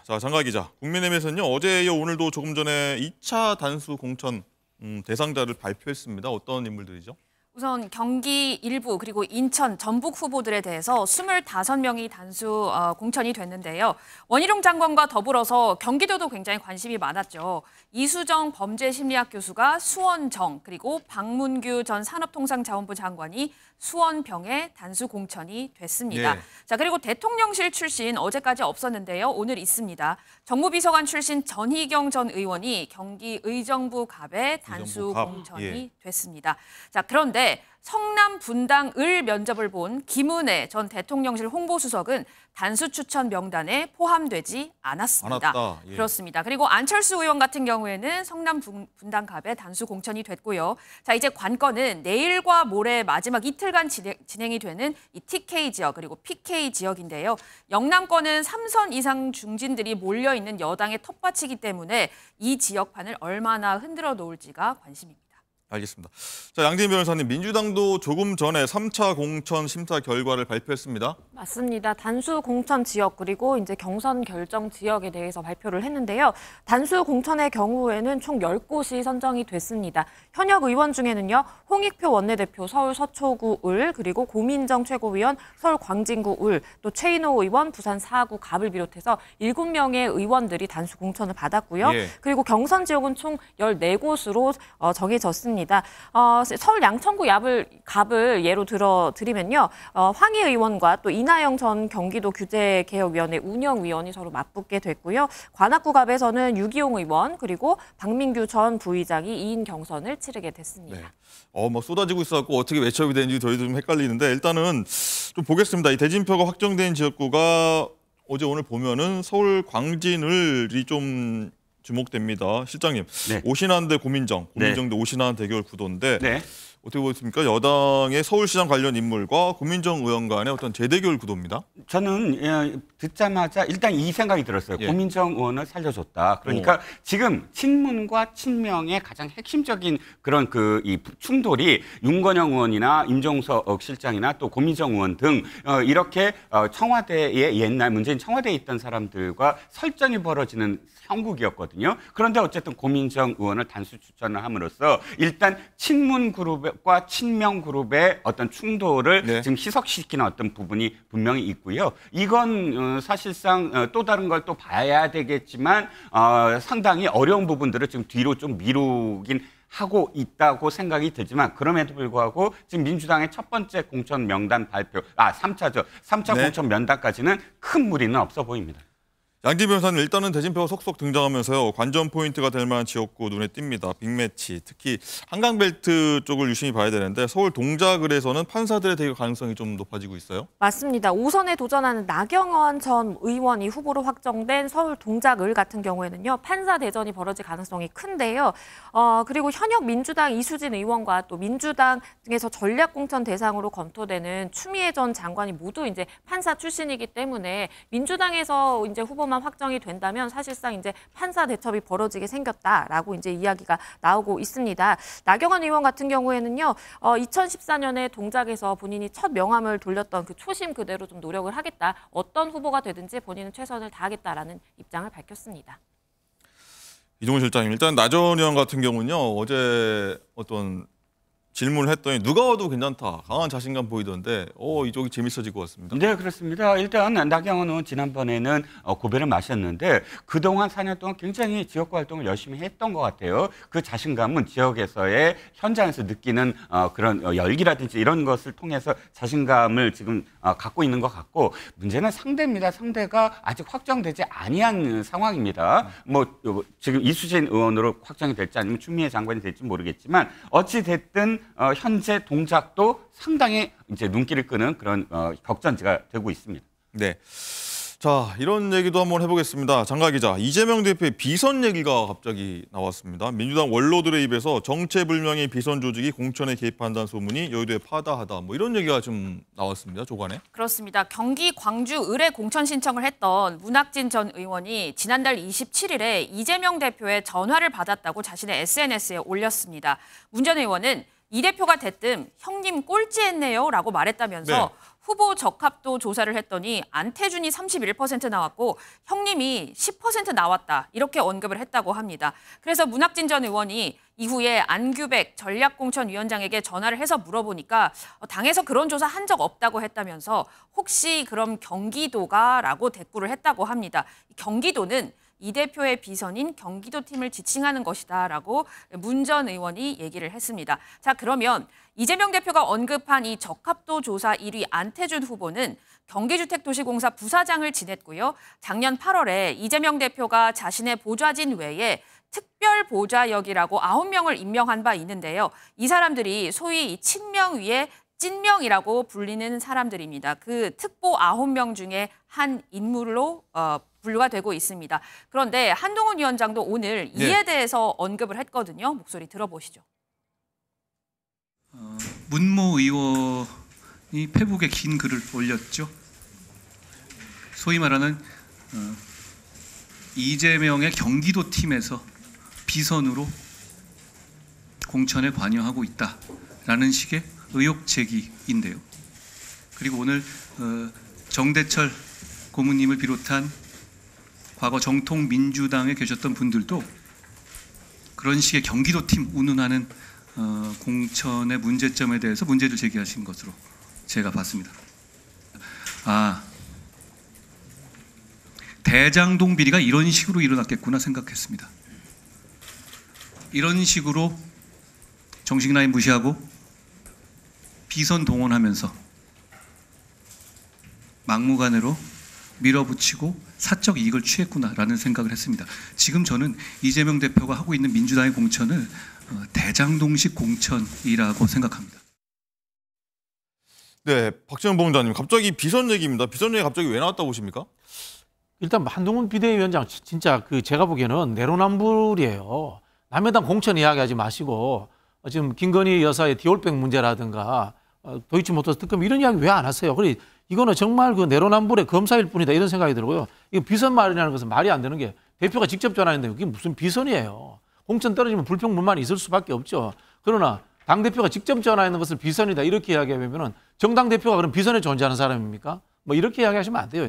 자, 장가 기자, 국민의힘에서는요 어제에 이어 오늘도 조금 전에 2차 단수 공천 대상자를 발표했습니다. 어떤 인물들이죠? 우선 경기 일부 그리고 인천, 전북 후보들에 대해서 25명이 단수 공천이 됐는데요. 원희룡 장관과 더불어서 경기도도 굉장히 관심이 많았죠. 이수정 범죄심리학 교수가 수원정, 그리고 박문규 전 산업통상자원부 장관이 수원병에 단수 공천이 됐습니다. 예. 자, 그리고 대통령실 출신 어제까지 없었는데요. 오늘 있습니다. 정무비서관 출신 전희경 전 의원이 경기 의정부 갑에 단수 공천이 됐습니다. 자, 그런데 성남 분당 을 면접을 본 김은혜 전 대통령실 홍보수석은 단수 추천 명단에 포함되지 않았습니다. 예. 그렇습니다. 그리고 안철수 의원 같은 경우에는 성남 분당 갑에 단수 공천이 됐고요. 자, 이제 관건은 내일과 모레 마지막 이틀간 진행이 되는 이 TK 지역 그리고 PK 지역인데요. 영남권은 3선 이상 중진들이 몰려있는 여당의 텃밭이기 때문에 이 지역판을 얼마나 흔들어 놓을지가 관심입니다. 알겠습니다. 자, 양재인 변호사님, 민주당도 조금 전에 3차 공천 심사 결과를 발표했습니다. 맞습니다. 단수 공천 지역 그리고 이제 경선 결정 지역에 대해서 발표를 했는데요. 단수 공천의 경우에는 총 10곳이 선정이 됐습니다. 현역 의원 중에는요. 홍익표 원내대표 서울 서초구 을, 그리고 고민정 최고위원 서울 광진구 을, 또 최인호 의원 부산 4구 갑을 비롯해서 7명의 의원들이 단수 공천을 받았고요. 예. 그리고 경선 지역은 총 14곳으로 정해졌습니다. 서울 양천구 갑을 예로 들어드리면요. 황희 의원과 또 이나영 전 경기도 규제개혁위원회 운영위원이 서로 맞붙게 됐고요. 관악구 갑에서는 유기용 의원 그리고 박민규 전 부의장이 2인 경선을 치르게 됐습니다. 네. 막 쏟아지고 있어갖고 어떻게 매치업이 되는지 저희도 좀 헷갈리는데 일단은 좀 보겠습니다. 이 대진표가 확정된 지역구가 어제 오늘 보면은 서울 광진을이 좀 주목됩니다. 실장님, 네. 오신환 대 고민정 대 오신환 대결 구도인데 네. 어떻게 보십니까? 여당의 서울시장 관련 인물과 고민정 의원 간의 어떤 재대결 구도입니다. 저는 듣자마자 일단 이 생각이 들었어요. 예. 고민정 의원을 살려줬다. 그러니까 지금 친문과 친명의 가장 핵심적인 그런 이 충돌이 윤건영 의원이나 임종석 실장이나 또 고민정 의원 등 이렇게 청와대의 옛날 문재인 청와대에 있던 사람들과 설전이 벌어지는 형국이었거든요. 그런데 어쨌든 고민정 의원을 단수 추천을 함으로써 일단 친문 그룹과 친명 그룹의 어떤 충돌을 지금 희석시키는 어떤 부분이 분명히 있고요. 이건 사실상 또 다른 걸 또 봐야 되겠지만 상당히 어려운 부분들을 지금 뒤로 좀 미루긴 하고 있다고 생각이 들지만 그럼에도 불구하고 지금 민주당의 첫 번째 공천 명단 발표, 3차죠. 3차 공천 명단까지는 큰 무리는 없어 보입니다. 양재 변호사님, 일단은 대진표가 속속 등장하면서요. 관전 포인트가 될 만한 지역구 눈에 띕니다. 빅매치, 특히 한강벨트 쪽을 유심히 봐야 되는데 서울 동작을에서는 판사들의 대결 가능성이 좀 높아지고 있어요? 맞습니다. 5선에 도전하는 나경원 전 의원이 후보로 확정된 서울 동작을 같은 경우에는요. 판사 대전이 벌어질 가능성이 큰데요. 그리고 현역 민주당 이수진 의원과 또 민주당 등에서 전략공천 대상으로 검토되는 추미애 전 장관이 모두 이제 판사 출신이기 때문에 민주당에서 이제 후보만 확정이 된다면 사실상 이제 판사 대첩이 벌어지게 생겼다라고 이제 이야기가 나오고 있습니다. 나경원 의원 같은 경우에는요, 2014년에 동작에서 본인이 첫 명함을 돌렸던 그 초심 그대로 좀 노력을 하겠다. 어떤 후보가 되든지 본인은 최선을 다하겠다라는 입장을 밝혔습니다. 이종훈 실장님, 일단 나 전 의원 같은 경우는요, 어제 어떤 질문을 했더니 누가 와도 괜찮다, 강한 자신감 보이던데 이쪽이 재밌어질 것 같습니다. 네, 그렇습니다. 일단 나경원 의원 지난번에는 고배를 마셨는데 그동안 4년 동안 굉장히 지역구 활동을 열심히 했던 것 같아요. 그 자신감은 지역에서의 현장에서 느끼는 그런 열기라든지 이런 것을 통해서 자신감을 지금 갖고 있는 것 같고 문제는 상대입니다. 상대가 아직 확정되지 아니한 상황입니다. 지금 이수진 의원으로 확정이 될지 아니면 추미애 장관이 될지 모르겠지만 어찌 됐든 현재 동작도 상당히 이제 눈길을 끄는 그런 격전지가 되고 있습니다. 네. 자, 이런 얘기도 한번 해보겠습니다. 장가 기자, 이재명 대표의 비선 얘기가 갑자기 나왔습니다. 민주당 원로들의 입에서 정체불명의 비선 조직이 공천에 개입한다는 소문이 여의도에 파다하다. 이런 얘기가 좀 나왔습니다. 조간에. 그렇습니다. 경기 광주 을에 공천 신청을 했던 문학진 전 의원이 지난달 27일에 이재명 대표의 전화를 받았다고 자신의 SNS에 올렸습니다. 문 전 의원은 이 대표가 대뜸 형님 꼴찌했네요 라고 말했다면서 후보 적합도 조사를 했더니 안태준이 31% 나왔고 형님이 10% 나왔다. 이렇게 언급을 했다고 합니다. 그래서 문학진 전 의원이 이후에 안규백 전략공천위원장에게 전화를 해서 물어보니까 당에서 그런 조사 한 적 없다고 했다면서 혹시 그럼 경기도가 라고 대꾸를 했다고 합니다. 경기도는 이 대표의 비선인 경기도팀을 지칭하는 것이다라고 문 전 의원이 얘기를 했습니다. 자, 그러면 이재명 대표가 언급한 이 적합도 조사 1위 안태준 후보는 경기주택도시공사 부사장을 지냈고요. 작년 8월에 이재명 대표가 자신의 보좌진 외에 특별보좌역이라고 9명을 임명한 바 있는데요. 이 사람들이 소위 이 친명 위에 찐명이라고 불리는 사람들입니다. 그 특보 9명 중에 한 인물로 분류가 되고 있습니다. 그런데 한동훈 위원장도 오늘 이에 대해서 언급을 했거든요. 목소리 들어보시죠. 문모 의원이 페북에 긴 글을 올렸죠. 소위 말하는 이재명의 경기도 팀에서 비선으로 공천에 관여하고 있다라는 식의 의혹 제기인데요. 그리고 오늘 정대철 고문님을 비롯한 과거 정통민주당에 계셨던 분들도 그런 식의 경기도 팀 운운하는 공천의 문제점에 대해서 문제를 제기하신 것으로 제가 봤습니다. 대장동 비리가 이런 식으로 일어났겠구나 생각했습니다. 이런 식으로 정식 라인 무시하고 비선 동원하면서 막무가내로 밀어붙이고 사적 이익을 취했구나라는 생각을 했습니다. 지금 저는 이재명 대표가 하고 있는 민주당의 공천을 대장동식 공천이라고 생각합니다. 네, 박지원 본부장님, 갑자기 비선 얘기입니다. 비선 얘기 갑자기 왜 나왔다고 보십니까? 일단 한동훈 비대위원장 진짜 제가 보기에는 내로남불이에요. 남의 당 공천 이야기하지 마시고 지금 김건희 여사의 디올백 문제라든가 도이치모터스 특검 이런 이야기 왜 안 하세요? 그래 이거는 정말 그 내로남불의 검사일 뿐이다 이런 생각이 들고요. 이거 비선 말이라는 것은 말이 안 되는 게 대표가 직접 전화했는데 그게 무슨 비선이에요. 공천 떨어지면 불평불만이 있을 수밖에 없죠. 그러나 당대표가 직접 전화했는 것을 비선이다 이렇게 이야기하면 정당 대표가 그럼 비선에 존재하는 사람입니까? 뭐 이렇게 이야기하시면 안 돼요.